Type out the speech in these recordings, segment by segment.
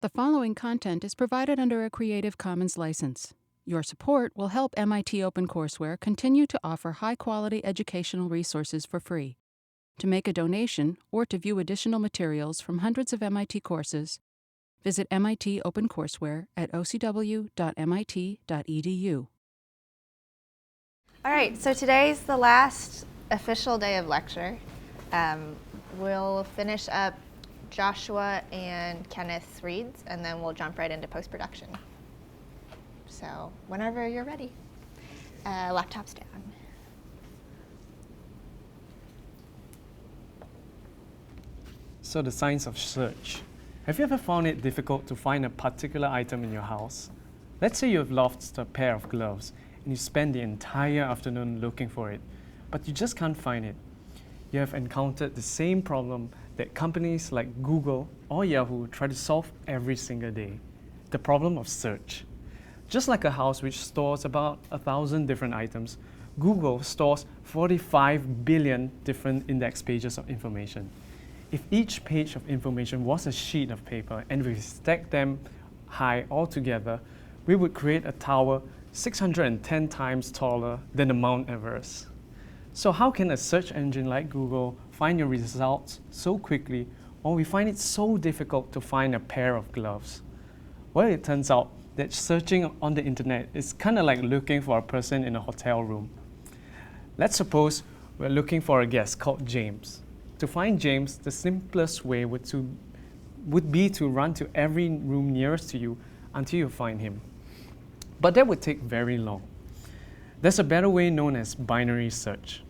The following content is provided under a Creative Commons license. Your support will help MIT OpenCourseware continue to offer high-quality educational resources for free. To make a donation or to view additional materials from hundreds of MIT courses, visit MIT OpenCourseware at ocw.mit.edu. All right, so today's the last official day of lecture. We'll finish up Joshua and Kenneth's reads, and then we'll jump right into post-production. So whenever you're ready. Laptops down. So the science of search. Have you ever found it difficult to find a particular item in your house? Let's say you have lost a pair of gloves and you spend the entire afternoon looking for it, but you just can't find it. You have encountered the same problem that companies like Google or Yahoo try to solve every single day, the problem of search. Just like a house which stores about 1,000 different items, Google stores 45 billion different index pages of information. If each page of information was a sheet of paper and we stacked them high all together, we would create a tower 610 times taller than the Mount Everest. So how can a search engine like Google find your results so quickly, or we find it so difficult to find a pair of gloves? Well, it turns out that searching on the internet is kind of like looking for a person in a hotel room. Let's suppose we're looking for a guest called James. To find James, the simplest way would be to run to every room nearest to you until you find him. But that would take very long. There's a better way known as binary search.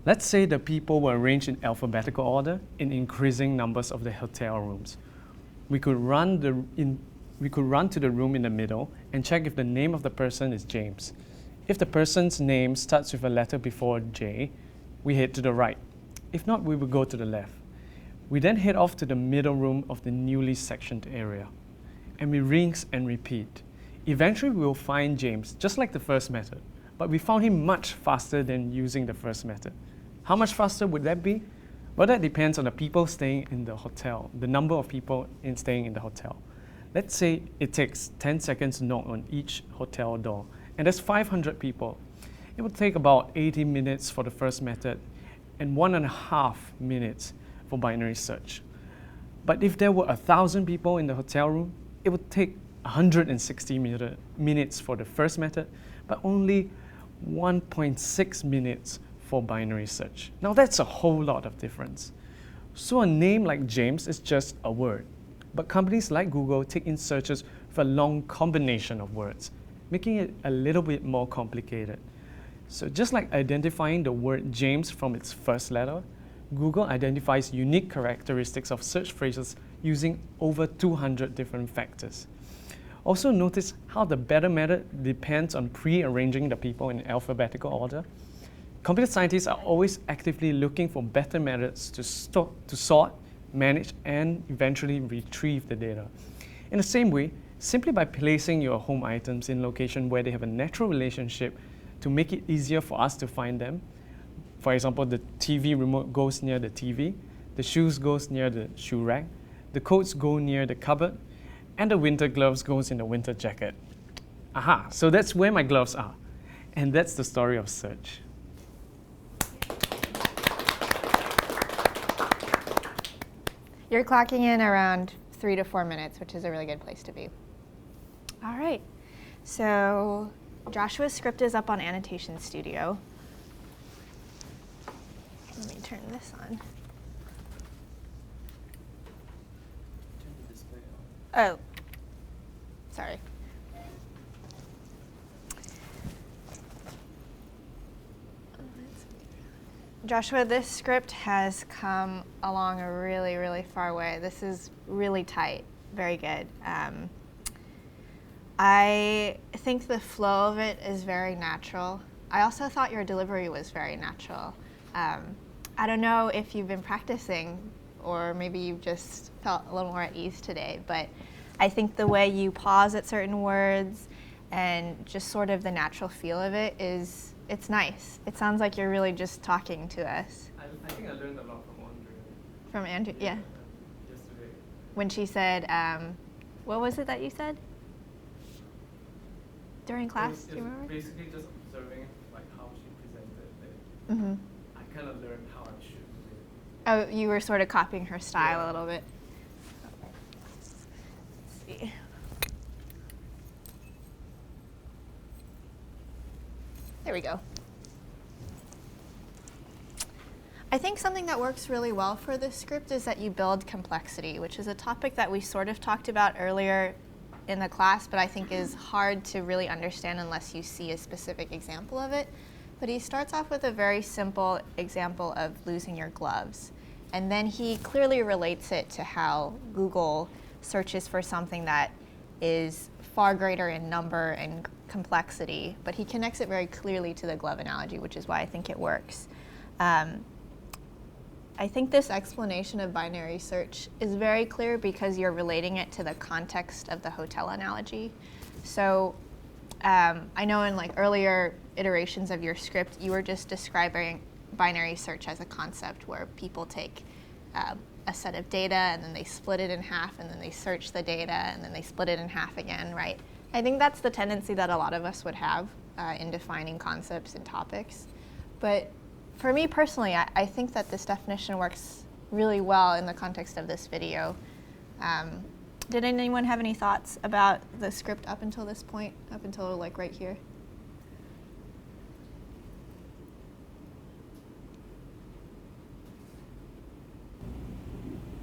Let's say the people were arranged in alphabetical order in increasing numbers of the hotel rooms. We could run to the room in the middle and check if the name of the person is James. If the person's name starts with a letter before J, we head to the right. If not, we will go to the left. We then head off to the middle room of the newly sectioned area. And we rinse and repeat. Eventually, we will find James, just like the first method, but we found him much faster than using the first method. How much faster would that be? Well, that depends on the people staying in the hotel, the number of people staying in the hotel. Let's say it takes 10 seconds to knock on each hotel door, and there's 500 people. It would take about 80 minutes for the first method and 1.5 minutes for binary search. But if there were 1,000 people in the hotel room, it would take 160 minutes for the first method, but only 1.6 minutes for binary search. Now that's a whole lot of difference. So a name like James is just a word, but companies like Google take in searches with a long combination of words, making it a little bit more complicated. So just like identifying the word James from its first letter, Google identifies unique characteristics of search phrases using over 200 different factors. Also notice how the better method depends on pre-arranging the people in alphabetical order. Computer scientists are always actively looking for better methods to sort, manage, and eventually retrieve the data. In the same way, simply by placing your home items in locations where they have a natural relationship to make it easier for us to find them. For example, the TV remote goes near the TV, the shoes goes near the shoe rack, the coats go near the cupboard, and the winter gloves goes in the winter jacket. Aha, so that's where my gloves are. And that's the story of search. You're clocking in around 3 to 4 minutes, which is a really good place to be. All right, so Joshua's script is up on Annotation Studio. Let me turn this on. Oh, sorry. Joshua, this script has come along a really, really far way. This is really tight, very good. I think the flow of it is very natural. I also thought your delivery was very natural. I don't know if you've been practicing or maybe you've just felt a little more at ease today, but I think the way you pause at certain words and just sort of the natural feel of it it's nice. It sounds like you're really just talking to us. I think I learned a lot from Andrea. From Andrea, yeah. Yesterday. When she said, What was it that you said during class? Do you remember? Basically just observing like how she presented it. Mm-hmm. I kind of learned how I should do it. Oh, you were sort of copying her style Yeah. a little bit. Let's see. There we go. I think something that works really well for this script is that you build complexity, which is a topic that we sort of talked about earlier in the class, but I think is hard to really understand unless you see a specific example of it. But he starts off with a very simple example of losing your gloves. And then he clearly relates it to how Google searches for something that is far greater in number and complexity, but he connects it very clearly to the glove analogy, which is why I think it works. I think this explanation of binary search is very clear because you're relating it to the context of the hotel analogy. So I know in like earlier iterations of your script, you were just describing binary search as a concept where people take a set of data and then they split it in half and then they search the data and then they split it in half again, right? I think that's the tendency that a lot of us would have in defining concepts and topics. But for me personally, I think that this definition works really well in the context of this video. Did anyone have any thoughts about the script up until this point, up until like right here?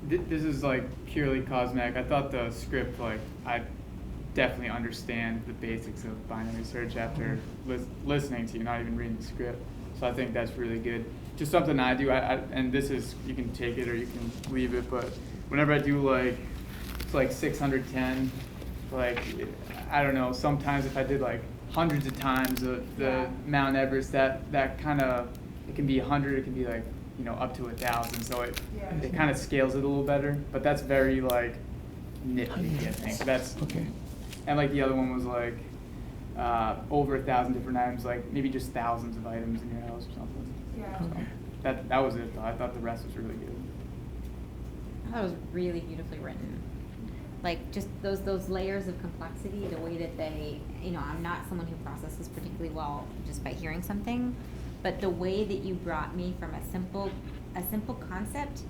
This is like purely cosmetic. I thought the script, like, I definitely understand the basics of binary search after listening to you, not even reading the script. So I think that's really good. Just something I do, and this is, you can take it or you can leave it, but whenever I do like, it's like 610, like, I don't know, sometimes if I did like hundreds of times the Mount Everest, that kind of, it can be 100, it can be like, you know, up to 1,000, so it kind of scales it a little better, but that's very like nitpicky, I think. That's Okay. And like the other one was like over 1,000 different items, like maybe just thousands of items in your house or something. Yeah. So that was it though. I thought the rest was really good. I thought it was really beautifully written. Like just those layers of complexity, the way that they, you know, I'm not someone who processes particularly well just by hearing something, but the way that you brought me from a simple concept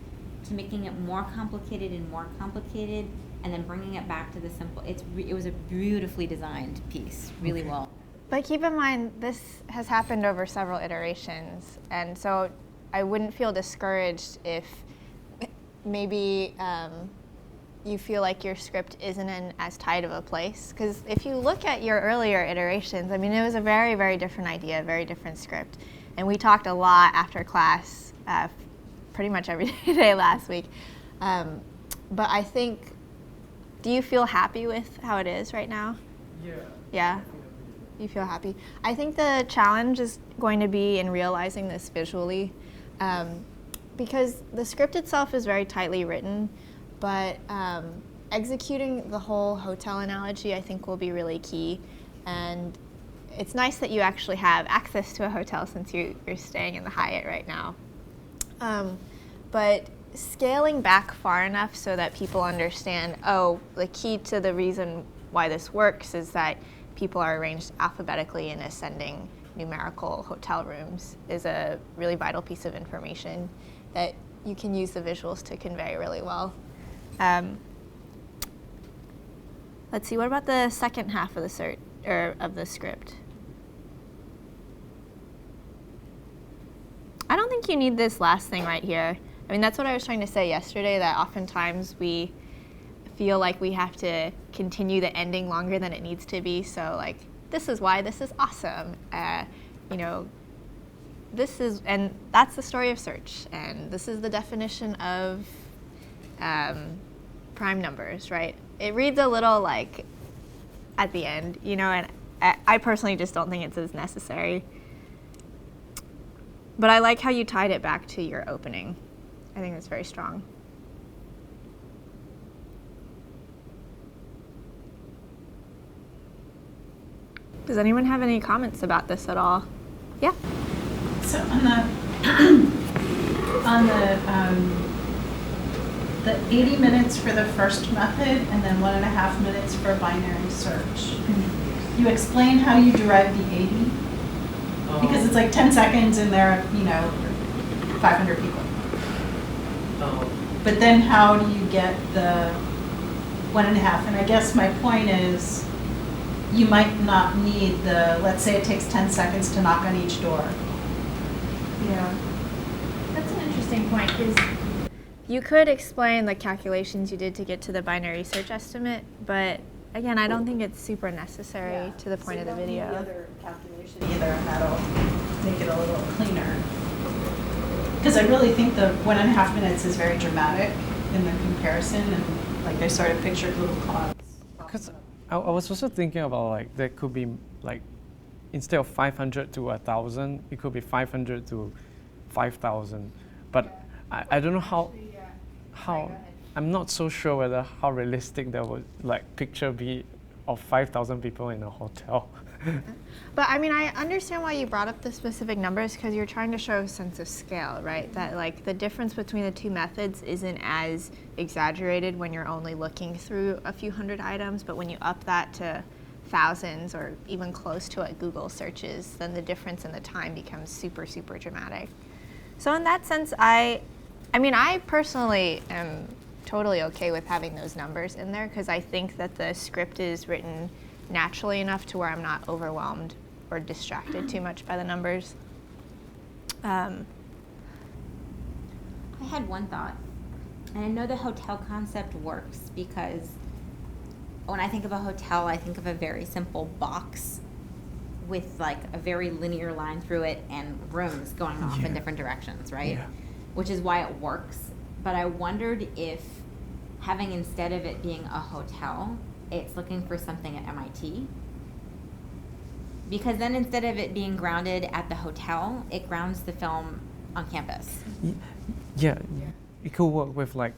to making it more complicated and more complicated, and then bringing it back to the simple. It was a beautifully designed piece, really well. But keep in mind, this has happened over several iterations, and so I wouldn't feel discouraged if maybe you feel like your script isn't in as tight of a place. Because if you look at your earlier iterations, I mean, it was a very, very different idea, very different script. And we talked a lot after class, pretty much every day last week. But I think, do you feel happy with how it is right now? Yeah. Yeah? You feel happy? I think the challenge is going to be in realizing this visually, because the script itself is very tightly written, but executing the whole hotel analogy I think will be really key. And it's nice that you actually have access to a hotel since you're staying in the Hyatt right now. But scaling back far enough so that people understand, oh, the key to the reason why this works is that people are arranged alphabetically in ascending numerical hotel rooms is a really vital piece of information that you can use the visuals to convey really well. Let's see, what about the second half of the script? I don't think you need this last thing right here. I mean, that's what I was trying to say yesterday, that oftentimes we feel like we have to continue the ending longer than it needs to be. So like, this is why this is awesome. You know, and that's the story of search. And this is the definition of prime numbers, right? It reads a little like at the end, you know, and I personally just don't think it's as necessary. But I like how you tied it back to your opening. I think that's very strong. Does anyone have any comments about this at all? Yeah? So on the the 80 minutes for the first method and then 1.5 minutes for binary search. You explain how you derive the 80? Because it's like 10 seconds and there are, 500 people. But then how do you get the 1.5? And I guess my point is, you might not need the, let's say it takes 10 seconds to knock on each door. Yeah. That's an interesting point, because you could explain the calculations you did to get to the binary search estimate, but again, I don't think it's super necessary to the point of the video. The other calculation either, and that'll make it a little cleaner. Because I really think the 1.5 minutes is very dramatic in the comparison, and like I sort of pictured little clouds. Because I was also thinking about like there could be like instead of 500 to 1,000, it could be 500 to 5,000. But I don't know how I'm not so sure whether how realistic that would like picture be of 5,000 people in a hotel. But I mean, I understand why you brought up the specific numbers, because you're trying to show a sense of scale, right? That like the difference between the two methods isn't as exaggerated when you're only looking through a few hundred items, but when you up that to thousands or even close to what Google searches, then the difference in the time becomes super, super dramatic. So in that sense, I mean, I personally am totally okay with having those numbers in there, because I think that the script is written naturally enough to where I'm not overwhelmed or distracted too much by the numbers. I had one thought, and I know the hotel concept works because when I think of a hotel, I think of a very simple box with like a very linear line through it and rooms going off in different directions, right? Yeah. Which is why it works. But I wondered if having, instead of it being a hotel, it's looking for something at MIT. Because then instead of it being grounded at the hotel, it grounds the film on campus. Yeah, it could work with like,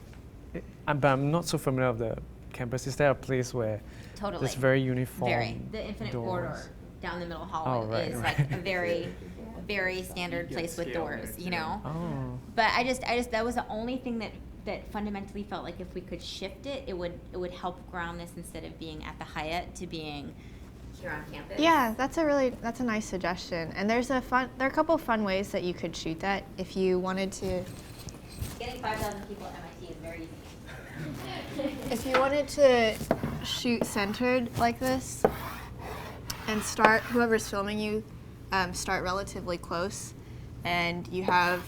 but I'm not so familiar with the campus. Is there a place where Totally. it's very uniform? The infinite doors? corridor down the middle hallway is like a very, very standard place with doors, Oh. But I just that was the only thing that fundamentally felt like if we could shift it, it would help ground this instead of being at the Hyatt to being here on campus. Yeah, that's a nice suggestion. And there are a couple fun ways that you could shoot that if you wanted to. Getting 5,000 people at MIT is very easy. If you wanted to shoot centered like this and start, whoever's filming you, start relatively close, and you have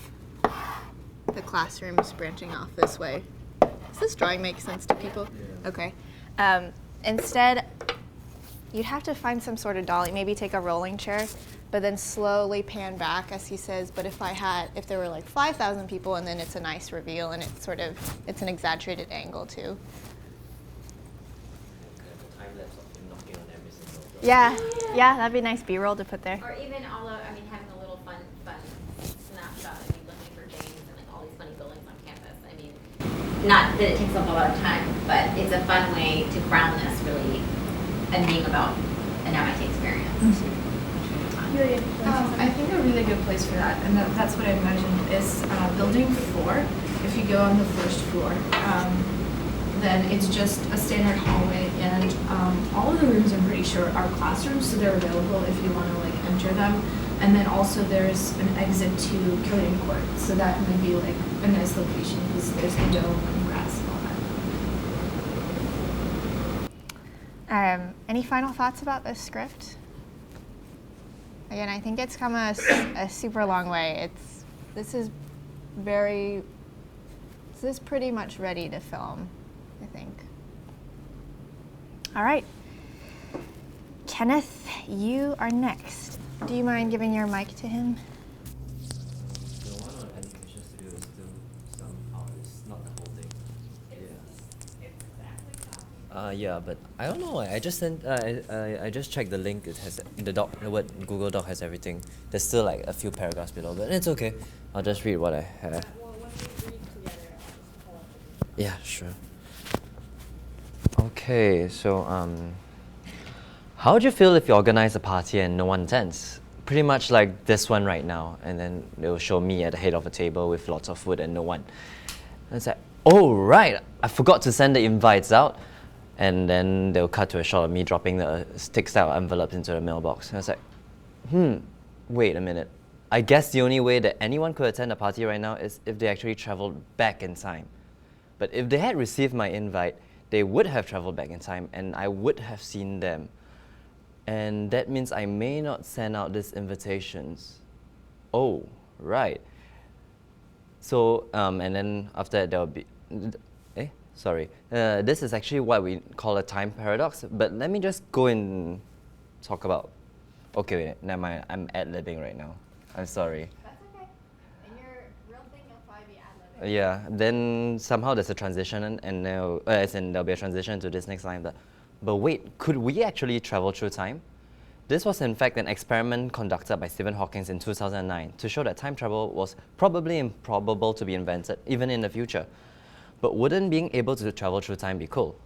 the classrooms branching off this way. Does this drawing make sense to people? Okay. Instead, you'd have to find some sort of dolly, maybe take a rolling chair, but then slowly pan back, as he says. But if there were like 5,000 people, and then it's a nice reveal, and it's an exaggerated angle too. Yeah, that'd be a nice B-roll to put there. Or even having a little fun snapshot. Looking for James and like all these funny buildings on campus. Not that it takes up a lot of time, but it's a fun way to ground this really and being about an MIT experience. I think a really good place for that, and that's what I imagined, is building 4. If you go on the first floor, then it's just a standard hallway, and all of the rooms, I'm pretty sure, are classrooms, so they're available if you want to like enter them. And then also there's an exit to Killian Court, so that might be like a nice location because there's the dome and grass and all that. Any final thoughts about this script? Again, I think it's come a super long way. This is pretty much ready to film, I think. All right. Kenneth, you are next. Do you mind giving your mic to him? The one on education studio is still somehow, it's not the whole thing. Yeah, but I don't know. I just sent. I just checked the link. It has in the doc. The word Google Doc has everything. There's still like a few paragraphs below, but it's okay. I'll just read what I have. Yeah, sure. Okay, so how would you feel if you organize a party and no one attends? Pretty much like this one right now, and then they will show me at the head of a table with lots of food and no one. And it's like, Oh, right, I forgot to send the invites out. And then they'll cut to a shot of me dropping the stick-style envelopes into the mailbox. And I was like, wait a minute. I guess the only way that anyone could attend a party right now is if they actually traveled back in time. But if they had received my invite, they would have traveled back in time and I would have seen them. And that means I may not send out these invitations. Oh, right. So, and then after that, there'll be, this is actually what we call a time paradox, but let me just go and talk about, okay, wait, never mind, I'm ad-libbing right now. I'm sorry. That's okay. In your real thing, you'll probably be ad-libbing. Yeah, then somehow there's a transition, and now, as in there'll be a transition to this next line. But wait, could we actually travel through time? This was in fact an experiment conducted by Stephen Hawking in 2009 to show that time travel was probably improbable to be invented, even in the future. But wouldn't being able to travel through time be cool?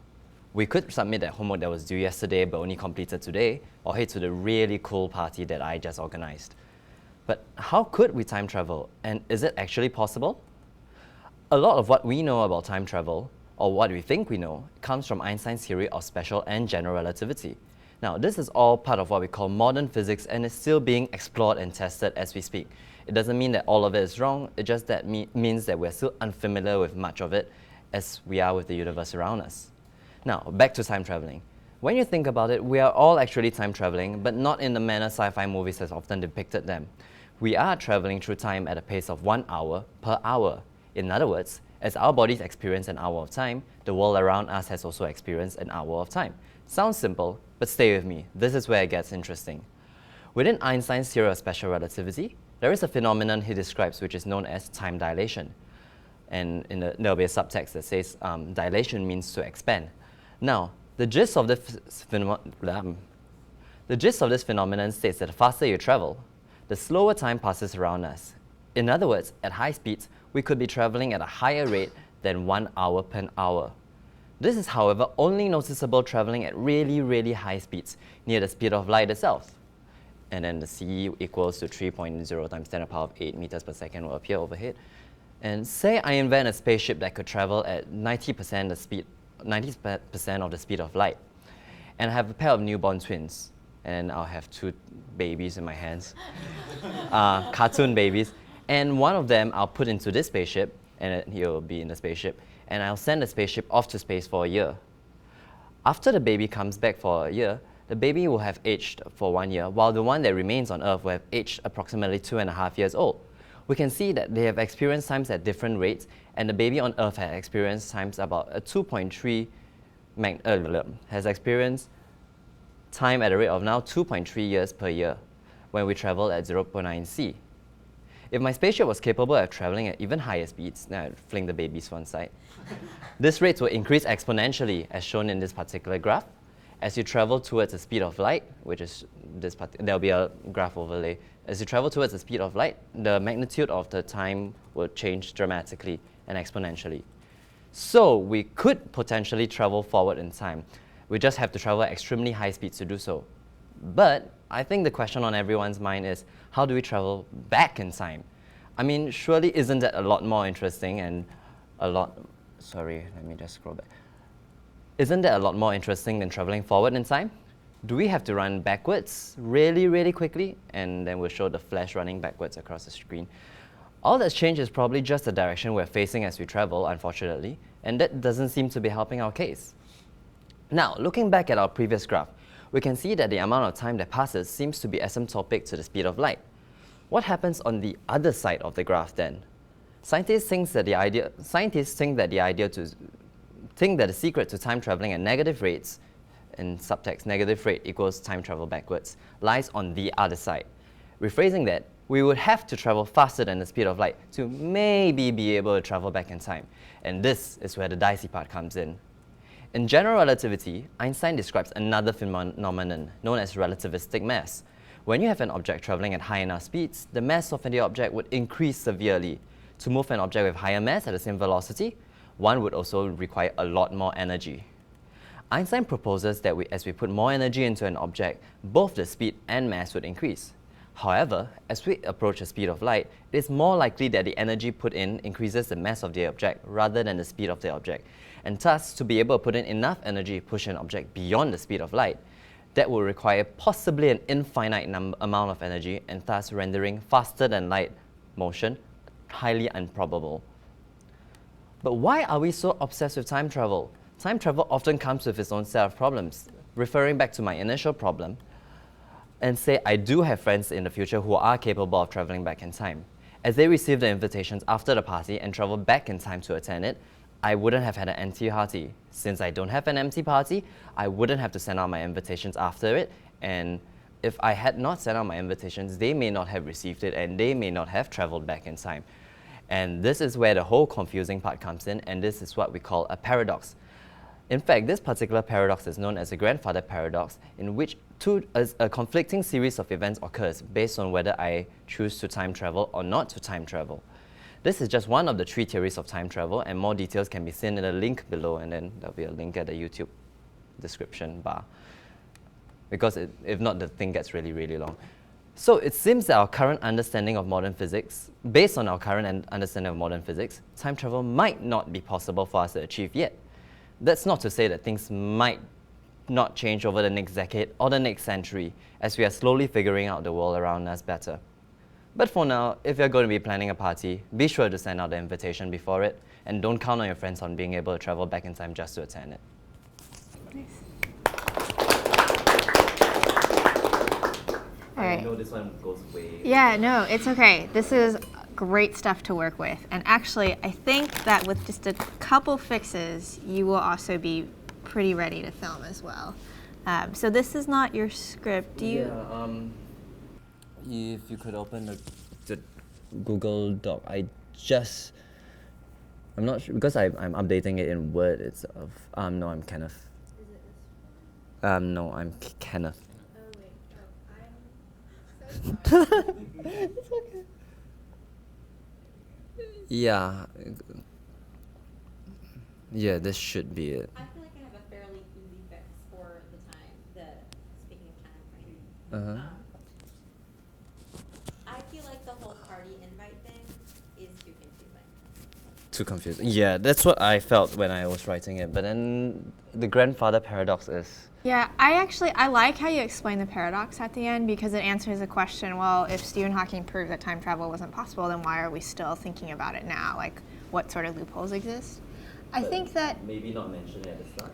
We could submit that homework that was due yesterday but only completed today, or head to the really cool party that I just organized. But how could we time travel, and is it actually possible? A lot of what we know about time travel, or what we think we know, comes from Einstein's theory of special and general relativity. Now, this is all part of what we call modern physics and is still being explored and tested as we speak. It doesn't mean that all of it is wrong, it just that means that we're still unfamiliar with much of it as we are with the universe around us. Now, back to time traveling. When you think about it, we are all actually time traveling, but not in the manner sci-fi movies has often depicted them. We are traveling through time at a pace of 1 hour per hour. In other words, as our bodies experience an hour of time, the world around us has also experienced an hour of time. Sounds simple, but stay with me. This is where it gets interesting. Within Einstein's theory of special relativity, there is a phenomenon he describes which is known as time dilation. And there'll be a subtext that says dilation means to expand. Now, the gist of this phenomenon states that the faster you travel, the slower time passes around us. In other words, at high speeds, we could be traveling at a higher rate than 1 hour per hour. This is, however, only noticeable traveling at really, really high speeds, near the speed of light itself. And then the c equals to 3.0 times 10 to the power of 8 meters per second will appear overhead. And say I invent a spaceship that could travel at 90% of the speed of light. And I have a pair of newborn twins. And I'll have 2 babies in my hands, cartoon babies. And one of them I'll put into this spaceship, and he'll be in the spaceship. And I'll send the spaceship off to space for a year. After the baby comes back for a year, the baby will have aged for 1 year, while the one that remains on Earth will have aged approximately 2.5 years old. We can see that they have experienced times at different rates, and the baby on Earth has experienced times about a 2.3, has experienced time at a rate of now 2.3 years per year when we travel at 0.9 c. If my spaceship was capable of traveling at even higher speeds, now I'd fling the babies one side, this rate will increase exponentially as shown in this particular graph. As you travel towards the speed of light, which is there'll be a graph overlay. As you travel towards the speed of light, the magnitude of the time will change dramatically and exponentially. So we could potentially travel forward in time. We just have to travel at extremely high speeds to do so. But I think the question on everyone's mind is, how do we travel back in time? I mean, surely isn't that a lot more interesting and let me just scroll back. Isn't that a lot more interesting than traveling forward in time? Do we have to run backwards really, really quickly? And then we'll show the flash running backwards across the screen. All that's changed is probably just the direction we're facing as we travel, unfortunately, and that doesn't seem to be helping our case. Now, looking back at our previous graph, we can see that the amount of time that passes seems to be asymptotic to the speed of light. What happens on the other side of the graph then? Scientists think that the secret to time traveling at negative rates, in subtext negative rate equals time travel backwards, lies on the other side. Rephrasing that, we would have to travel faster than the speed of light to maybe be able to travel back in time. And this is where the dicey part comes in. In general relativity, Einstein describes another phenomenon known as relativistic mass. When you have an object traveling at high enough speeds, the mass of the object would increase severely. To move an object with higher mass at the same velocity, one would also require a lot more energy. Einstein proposes that as we put more energy into an object, both the speed and mass would increase. However, as we approach the speed of light, it is more likely that the energy put in increases the mass of the object rather than the speed of the object. And thus, to be able to put in enough energy to push an object beyond the speed of light, that will require possibly an infinite amount of energy, and thus rendering faster than light motion highly improbable. But why are we so obsessed with time travel? Time travel often comes with its own set of problems. Referring back to my initial problem, and say I do have friends in the future who are capable of traveling back in time. As they receive the invitations after the party and travel back in time to attend it, I wouldn't have had an empty party. Since I don't have an empty party, I wouldn't have to send out my invitations after it, and if I had not sent out my invitations, they may not have received it and they may not have traveled back in time. And this is where the whole confusing part comes in, and this is what we call a paradox. In fact, this particular paradox is known as the grandfather paradox, in which a conflicting series of events occurs based on whether I choose to time travel or not to time travel. This is just one of the 3 theories of time travel, and more details can be seen in the link below, and then there'll be a link at the YouTube description bar. Because if not, the thing gets really, really long. So it seems that our current understanding of modern physics, based on our current understanding of modern physics, time travel might not be possible for us to achieve yet. That's not to say that things might not change over the next decade or the next century, as we are slowly figuring out the world around us better. But for now, if you're going to be planning a party, be sure to send out the invitation before it, and don't count on your friends on being able to travel back in time just to attend it. Nice. All right. I know this one goes way... Yeah, no, it's okay. This is great stuff to work with. And actually, I think that with just a couple fixes, you will also be pretty ready to film as well. So this is not your script. Do you? Yeah, if you could open the Google Doc. I'm not sure, because I'm updating it in Word itself. No, I'm Kenneth. Is it this one? No, I'm Kenneth. Oh, wait. Oh, I'm so sorry. It's okay. Yeah. Yeah, this should be it. I feel like I have a fairly easy fix for speaking of time frame. Uh-huh. I feel like the whole party invite thing is too confusing. Too confusing. Yeah, that's what I felt when I was writing it. But then the grandfather paradox is... Yeah, I like how you explain the paradox at the end, because it answers the question, well, if Stephen Hawking proved that time travel wasn't possible, then why are we still thinking about it now? Like, what sort of loopholes exist? I think that... Maybe not mentioned at the start.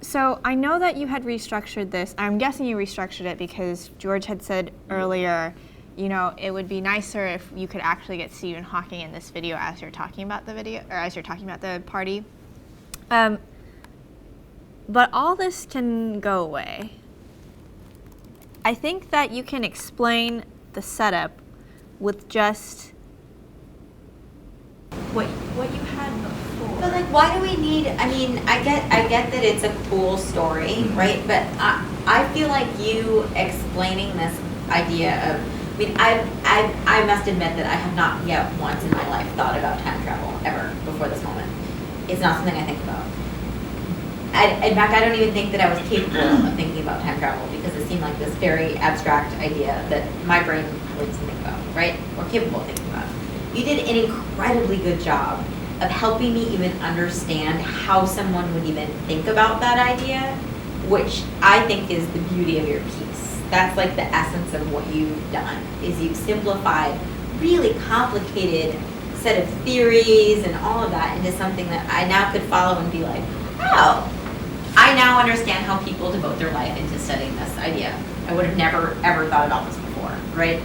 So I know that you had restructured this. I'm guessing you restructured it because George had said earlier, you know, it would be nicer if you could actually get Stephen Hawking in this video as you're talking about the video, or as you're talking about the party. But all this can go away. I think that you can explain the setup with just what you had before. But like, why do we need? I mean, I get that it's a cool story, right? But I feel like you explaining this idea of, I mean, I must admit that I have not yet once in my life thought about time travel ever before this moment. It's not something I think about. In fact, I don't even think that I was capable of thinking about time travel, because it seemed like this very abstract idea that my brain really doesn't think about, right? Or capable of thinking about. You did an incredibly good job of helping me even understand how someone would even think about that idea, which I think is the beauty of your piece. That's like the essence of what you've done, is you've simplified really complicated set of theories and all of that into something that I now could follow and be like, oh, I now understand how people devote their life into studying this idea. I would have never, ever thought about this before, right?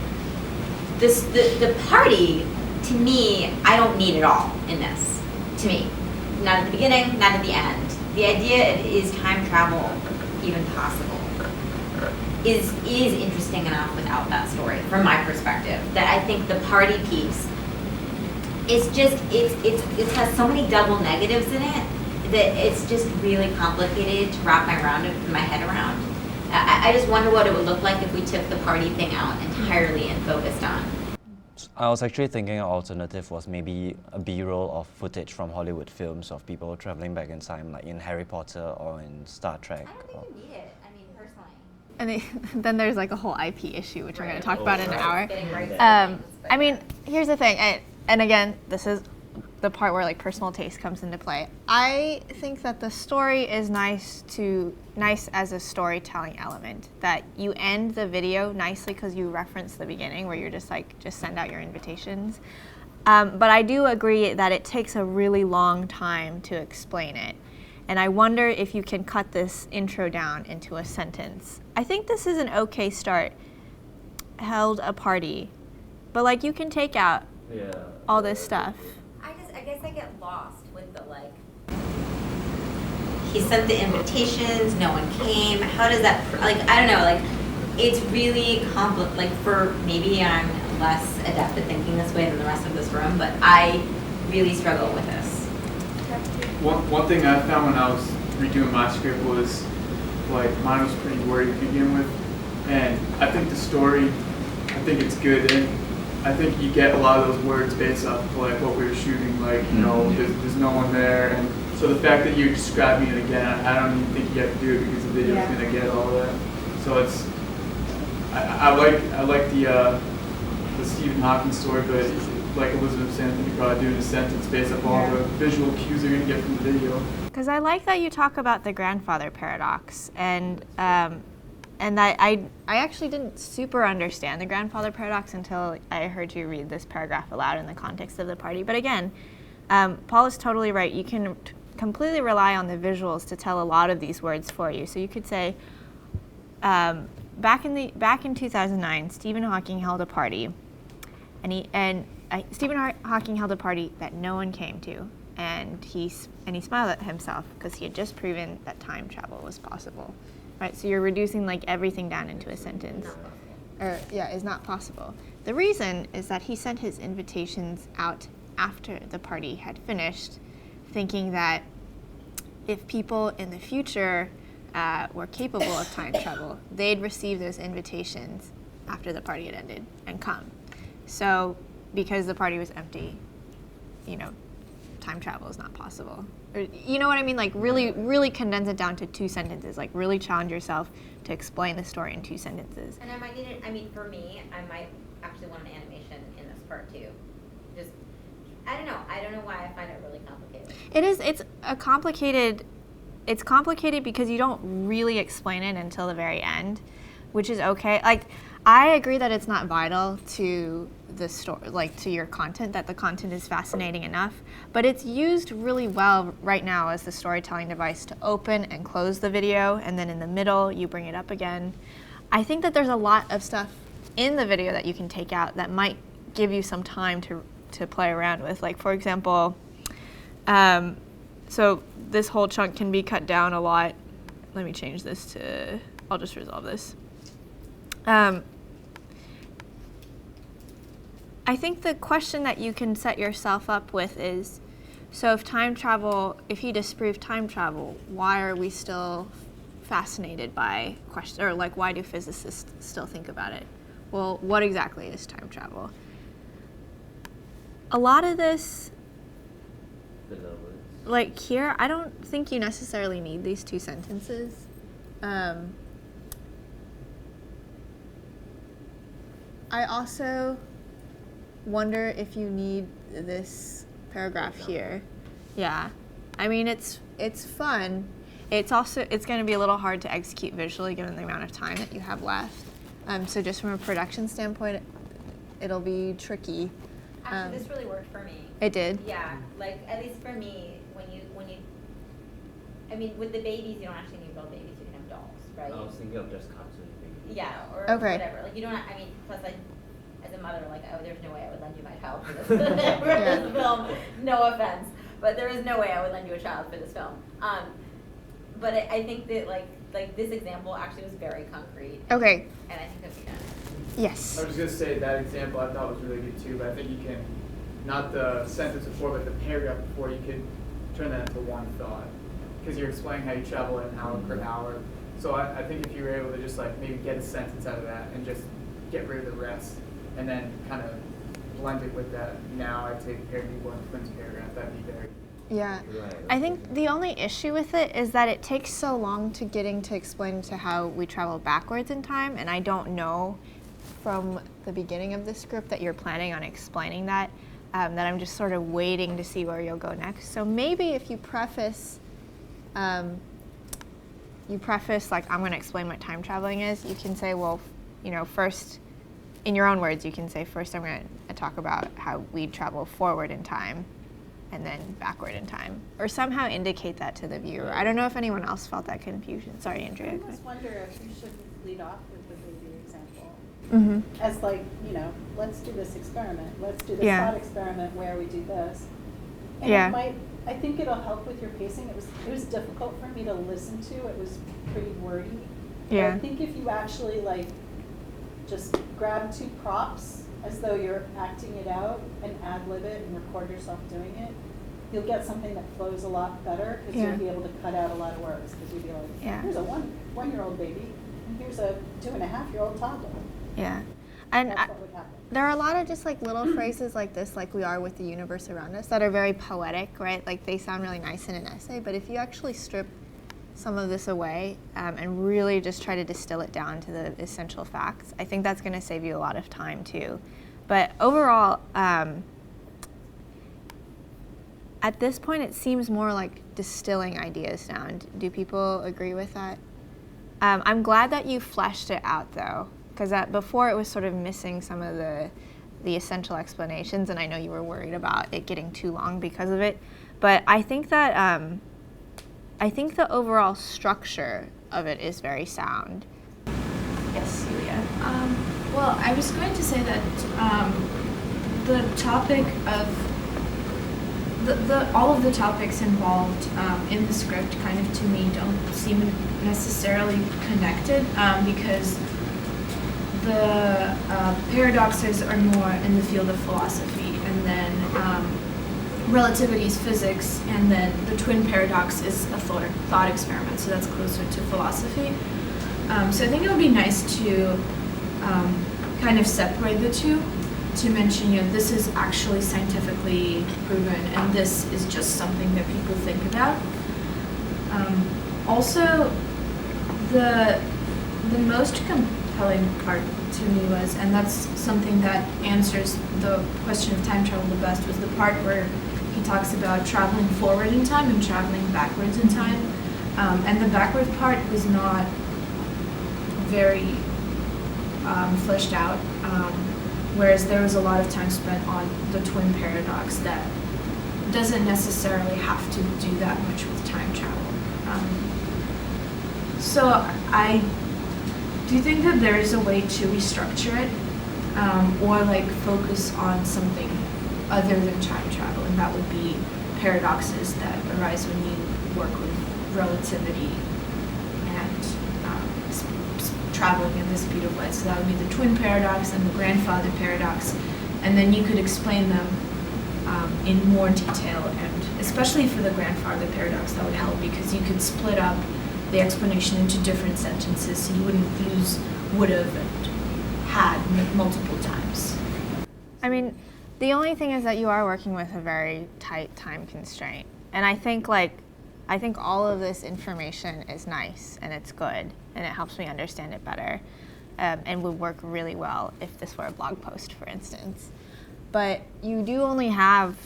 The party, to me, I don't need it all in this, to me. Not at the beginning, not at the end. The idea is time travel even possible is interesting enough without that story, from my perspective, that I think the party piece is just, it has so many double negatives in it that it's just really complicated to wrap my head around. I just wonder what it would look like if we took the party thing out entirely and focused on. I was actually thinking an alternative was maybe a B-roll of footage from Hollywood films of people traveling back in time, like in Harry Potter or in Star Trek. I don't think you need it, I mean, personally. and then there's like a whole IP issue, which we're going to talk about in an hour. Getting right to things, but I mean, here's the thing, and again, this is the part where like personal taste comes into play. I think that the story is nice as a storytelling element. That you end the video nicely because you reference the beginning, where you're just send out your invitations. But I do agree that it takes a really long time to explain it. And I wonder if you can cut this intro down into a sentence. I think this is an okay start. Held a party. But like you can take out all this stuff. I guess I get lost with the like. He sent the invitations, no one came. How does that, like, I don't know, like, it's really like for, maybe I'm less adept at thinking this way than the rest of this room, but I really struggle with this. One thing I found when I was redoing my script was, like, mine was pretty wordy to begin with, and I think the story, I think it's good, and I think you get a lot of those words based off of, like, what we were shooting, like, you know, there's no one there, and so the fact that you're describing it again, I don't even think you have to do it because the video's gonna get all that. So it's, I like the Stephen Hawking story, but like Elizabeth was saying, I think you're probably doing a sentence based off all the visual cues you're gonna get from the video. Because I like that you talk about the grandfather paradox, and I actually didn't super understand the grandfather paradox until I heard you read this paragraph aloud in the context of the party. But again, Paul is totally right. You can completely rely on the visuals to tell a lot of these words for you. So you could say, back in 2009, Stephen Hawking held a party, and Stephen Hawking held a party that no one came to, and he smiled at himself because he had just proven that time travel was possible. Right, so you're reducing like everything down into a sentence. Is not possible. The reason is that he sent his invitations out after the party had finished, thinking that if people in the future were capable of time travel, they'd receive those invitations after the party had ended and come. So because the party was empty, time travel is not possible. Or, you know what I mean? Like really condense it down to 2 sentences. Like really challenge yourself to explain the story in 2 sentences. And I might need it, for me, I might actually want an animation in this part too. Just, I don't know why I find it really complicated. It's complicated because you don't really explain it until the very end, which is okay. Like, I agree that it's not vital to the story, like to your content, that the content is fascinating enough, but it's used really well right now as the storytelling device to open and close the video, and then in the middle, you bring it up again. I think that there's a lot of stuff in the video that you can take out that might give you some time to play around with. Like, for example, so this whole chunk can be cut down a lot. Let me change this to, I'll just resolve this. I think the question that you can set yourself up with is, so if you disprove time travel, why are we still fascinated by questions, or like why do physicists still think about it? Well, what exactly is time travel? A lot of this, like here, I don't think you necessarily need these 2 sentences. I also wonder if you need this paragraph here. Yeah, I mean it's fun. It's going to be a little hard to execute visually given the amount of time that you have left. So just from a production standpoint, it'll be tricky. Actually, this really worked for me. It did? Yeah, like at least for me, with the babies, you don't actually need real babies. You can have dolls, right? I was thinking of just cartoon babies. Yeah, or Okay. whatever. Like you don't. Plus as a mother, like, there's no way I would lend you my child for this film. No offense, but there is no way I would lend you a child for this film. But I think that like this example actually was very concrete. Okay. And I think that'd be done. Yes. I was just gonna say that example I thought was really good too, but I think you can, not the sentence before, but the paragraph before, you could turn that into one thought. Because you're explaining how you travel an hour per hour. So I think if you were able to just like maybe get a sentence out of that and just get rid of the rest, and then kind of blend it with that, now I take pair newborn twins paragraph, that'd be very Yeah. I think the only issue with it is that it takes so long to getting to explain to how we travel backwards in time, and I don't know from the beginning of the script that you're planning on explaining that, that I'm just sort of waiting to see where you'll go next. So maybe if you preface like, I'm going to explain what time traveling is, you can say, well, you know, first, in your own words, you can say, first I'm going to talk about how we travel forward in time and then backward in time, or somehow indicate that to the viewer. I don't know if anyone else felt that confusion. Sorry, Andrea. I almost wonder if you should lead off with the baby example. Mm-hmm. As like, you know, let's do this experiment. Let's do this Yeah. thought experiment where we do this. And Yeah. it might, I think it'll help with your pacing. It was difficult for me to listen to. It was pretty wordy. Yeah. But I think if you actually like just grab 2 props as though you're acting it out and ad-lib it and record yourself doing it, you'll get something that flows a lot better because Yeah. you'll be able to cut out a lot of words because you'll be like, Yeah. here's a one-year-old baby and here's a 2.5-year-old toddler. Yeah. And That's what would happen. there are a lot of just like little phrases like this, like we are with the universe around us, that are very poetic, right? Like they sound really nice in an essay, but if you actually strip some of this away and really just try to distill it down to the essential facts, I think that's going to save you a lot of time too. But overall, at this point, it seems more like distilling ideas down. Do people agree with that? I'm glad that you fleshed it out though, because before it was sort of missing some of the essential explanations, and I know you were worried about it getting too long because of it. But I think that I think the overall structure of it is very sound. Yes, Celia. Well, I was going to say that the topic of all of the topics involved in the script kind of to me don't seem necessarily connected because the paradoxes are more in the field of philosophy, and then relativity is physics, and then the twin paradox is a thought experiment, so that's closer to philosophy. So I think it would be nice to kind of separate the two, to mention, you know, this is actually scientifically proven, and this is just something that people think about. Also, the most compelling part to me was, and that's something that answers the question of time travel the best, was the part where he talks about traveling forward in time and traveling backwards in time. And the backward part was not very fleshed out, whereas there was a lot of time spent on the twin paradox that doesn't necessarily have to do that much with time travel. So I do think that there is a way to restructure it, or like focus on something other than time travel, and that would be paradoxes that arise when you work with relativity and traveling in the speed of light. So that would be the twin paradox and the grandfather paradox, and then you could explain them in more detail, and especially for the grandfather paradox that would help because you could split up the explanation into different sentences so you wouldn't use would've and had multiple times. I mean, the only thing is that you are working with a very tight time constraint, and I think all of this information is nice and it's good and it helps me understand it better, and would work really well if this were a blog post, for instance. But you do only have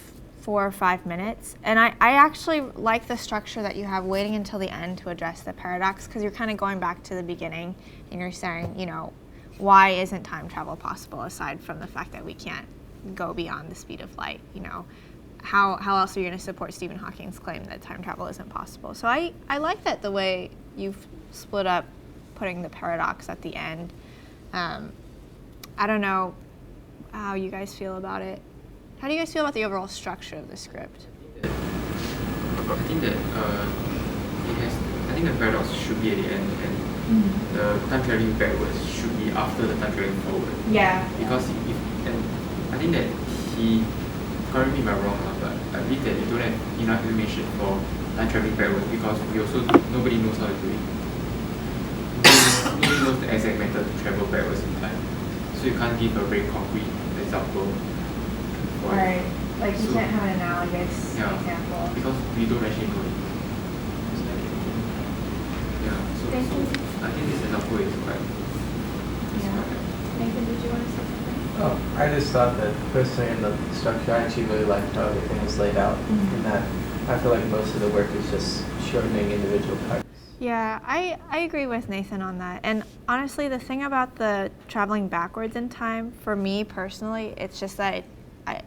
4 or 5 minutes, and I actually like the structure that you have, waiting until the end to address the paradox, because you're kind of going back to the beginning and you're saying, you know, why isn't time travel possible aside from the fact that we can't go beyond the speed of light? You know, how else are you going to support Stephen Hawking's claim that time travel isn't possible? So I like that the way you've split up putting the paradox at the end. I don't know how you guys feel about it. How do you guys feel about the overall structure of the script? I think that I think the paradox should be at the end, and the time traveling backwards should be after the time traveling forward. Yeah. Because and I think that he, correct me if I'm wrong, but I believe that you don't have enough information for time traveling backwards because nobody knows how to do it. Nobody knows the exact method to travel backwards in time, so you can't give a very concrete example. Right. Like you So- can't have an analogous Yeah, example. because we don't actually know it. Yeah, so, Thank so you. I think this example is quite. Nathan, did you want to say something? Oh, I just thought that personally in the structure, I actually really liked how everything was laid out, and that I feel like most of the work is just shortening individual parts. Yeah, I agree with Nathan on that. And honestly, the thing about the traveling backwards in time, for me personally, it's just that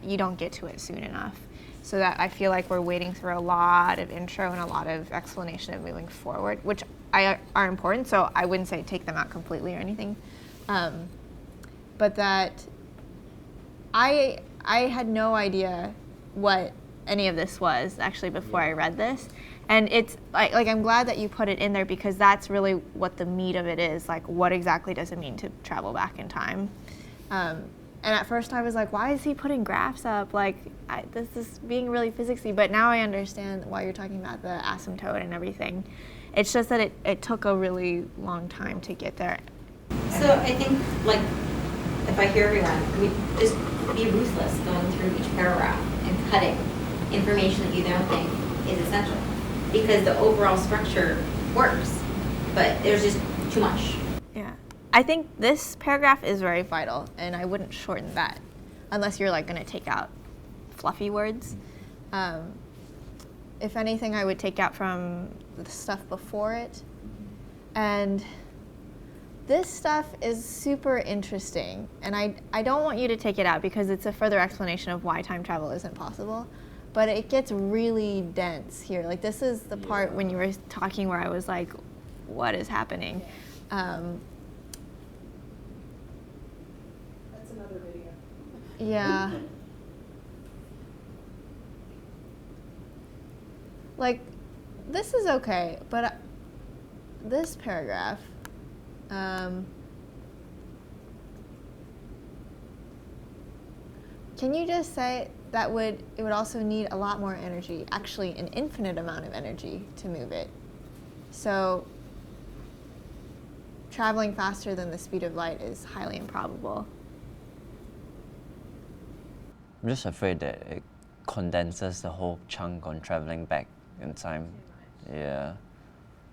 you don't get to it soon enough. So that I feel like we're waiting through a lot of intro and a lot of explanation of moving forward, which are important, so I wouldn't say take them out completely or anything. But that I had no idea what any of this was actually before I read this. And it's like I'm glad that you put it in there because that's really what the meat of it is. Like, what exactly does it mean to travel back in time? And at first I was like, why is he putting graphs up? Like, this is being really physicsy. But now I understand why you're talking about the asymptote and everything. It's just that it took a really long time to get there. So I think, like, if I hear everyone, we just be ruthless going through each paragraph and cutting information that you don't think is essential. Because the overall structure works, but there's just too much. Yeah. I think this paragraph is very vital, and I wouldn't shorten that unless you're like going to take out fluffy words. If anything, I would take out from the stuff before it. And this stuff is super interesting, and I don't want you to take it out because it's a further explanation of why time travel isn't possible. But it gets really dense here. Like, this is the part when you were talking where I was like, what is happening? That's another video. Yeah. Like, this is okay, but this paragraph, can you just say that it would also need a lot more energy, actually an infinite amount of energy to move it. So traveling faster than the speed of light is highly improbable. I'm just afraid that it condenses the whole chunk on traveling back in time. Yeah.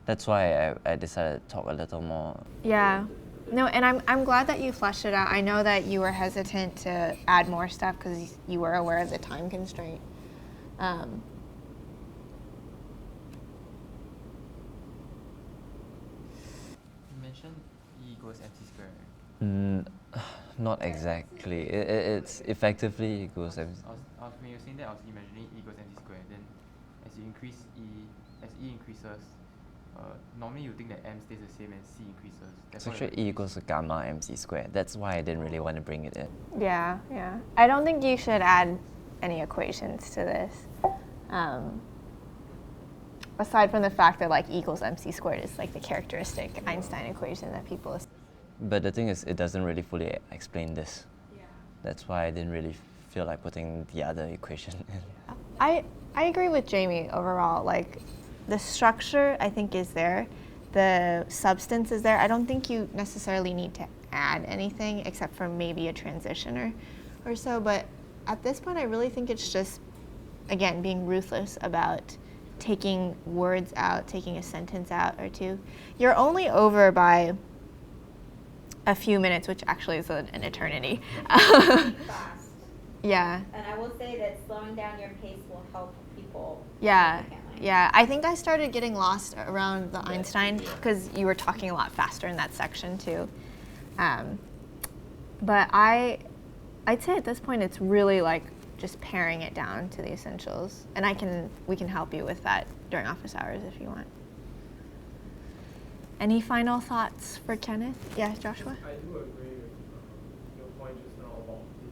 That's why I decided to talk a little more. Yeah. No, and I'm glad that you fleshed it out. I know that you were hesitant to add more stuff because you were aware of the time constraint. You mentioned E equals MC squared. Not exactly. It's effectively equals MC. When you were saying that, I was imagining E equals MC squared. Then as you increase as E increases, normally you think that M stays the same and C increases. It's actually E equals to gamma MC squared. That's why I didn't really want to bring it in. Yeah. I don't think you should add any equations to this. Aside from the fact that like E equals MC squared is like the characteristic Einstein equation that people. But the thing is, it doesn't really fully explain this. Yeah. That's why I didn't really feel like putting the other equation in. I agree with Jamie overall. Like, the structure I think is there, the substance is there. I don't think you necessarily need to add anything except for maybe a transition or so. But at this point, I really think it's just, again, being ruthless about taking words out, taking a sentence out or two. You're only over by a few minutes, which actually is an eternity. Fast. Yeah. And I will say that slowing down your pace will help people. Yeah. significantly. Yeah, I think I started getting lost around the Einstein because you were talking a lot faster in that section too. But I'd say at this point it's really like just paring it down to the essentials, and we can help you with that during office hours if you want. Any final thoughts for Kenneth? Yeah, Joshua? I do agree with your point just now about the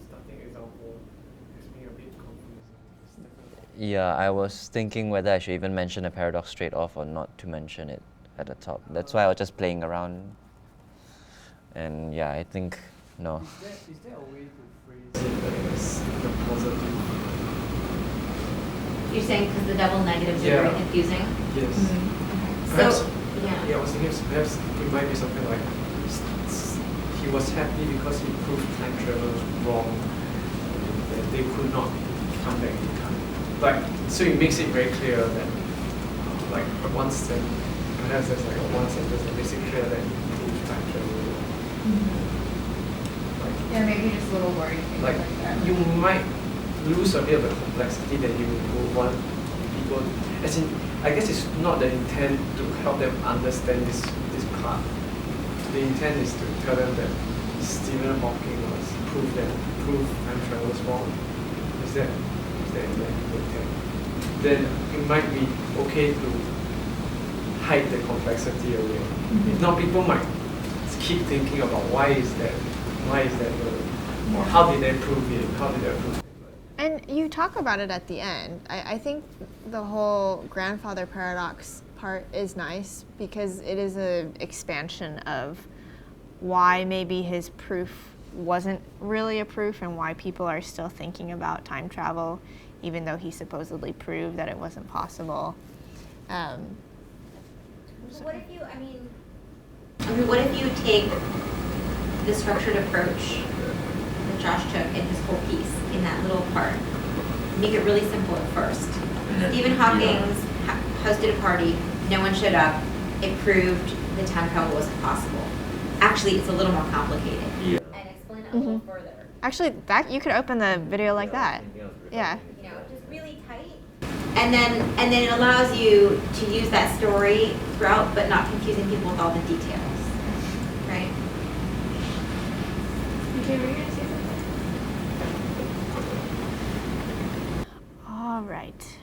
starting example as being a bit confusing. It's definitely. Yeah, I was thinking whether I should even mention a paradox straight off or not to mention it at the top. That's why I was just playing around. And yeah, I think no. Is there a way to phrase it as the positive? You're saying because the double negatives Yeah. are very confusing? Yes. So, Perhaps, yeah. I was thinking perhaps it might be something like he was happy because he proved time travel was wrong. that they could not come back in time. Like, so it makes it very clear that, like, once the, perhaps there's like a one sentence that makes it clear that you prove time travel. Like, Yeah, maybe just a little wordy things like that. you might lose a bit of the complexity that you would want people, as in, I guess it's not the intent to help them understand this part. The intent is to tell them that Stephen Hawking was proof time travel is wrong. Is that the intent? Then it might be okay to hide the complexity away. If not, people might keep thinking about why is that or how did they prove it? How did they prove it? And you talk about it at the end. I think the whole grandfather paradox part is nice because it is an expansion of why maybe his proof wasn't really a proof and why people are still thinking about time travel, even though he supposedly proved that it wasn't possible. What if you, what if you take the structured approach that Josh took in his whole piece, in that little part, make it really simple at first. Stephen Hawking hosted a party, no one showed up, it proved the time travel wasn't possible. Actually, it's a little more complicated. Yeah. And explain it a little further. Actually, that you could open the video like that. Yeah. You know, just really tight. And then it allows you to use that story throughout, but not confusing people with all the details. Right? Okay, were you gonna say something? All right.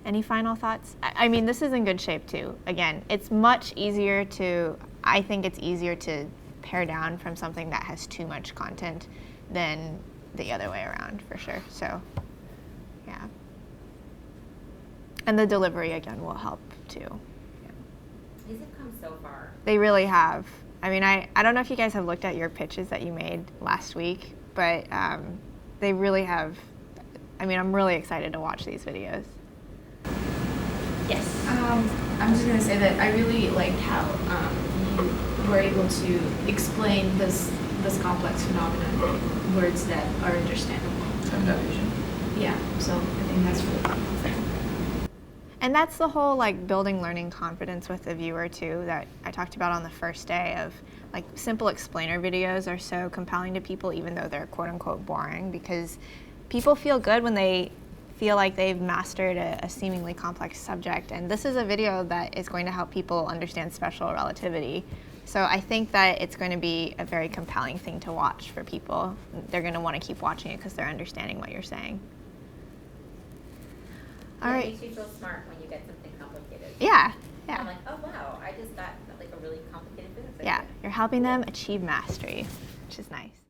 Any final thoughts? I mean, this is in good shape too. Again, it's much easier to, I think it's easier to pare down from something that has too much content than the other way around, for sure. So, yeah. And the delivery, again, will help too. Yeah. These have come so far. They really have. I mean, I don't know if you guys have looked at your pitches that you made last week, but they really have. I mean, I'm really excited to watch these videos. Yes. I'm just gonna say that I really liked how you were able to explain this complex phenomenon in words that are understandable. Yeah. So I think that's really cool. And that's the whole like building learning confidence with the viewer too that I talked about on the first day of like simple explainer videos are so compelling to people even though they're quote unquote boring because people feel good when they feel like they've mastered a seemingly complex subject. And this is a video that is going to help people understand special relativity. So I think that it's going to be a very compelling thing to watch for people. They're going to want to keep watching it because they're understanding what you're saying. All right. It makes you feel smart when you get something complicated. Yeah. Yeah. I'm like, oh wow, I just got like a really complicated physics idea. Yeah, you're helping them achieve mastery, which is nice.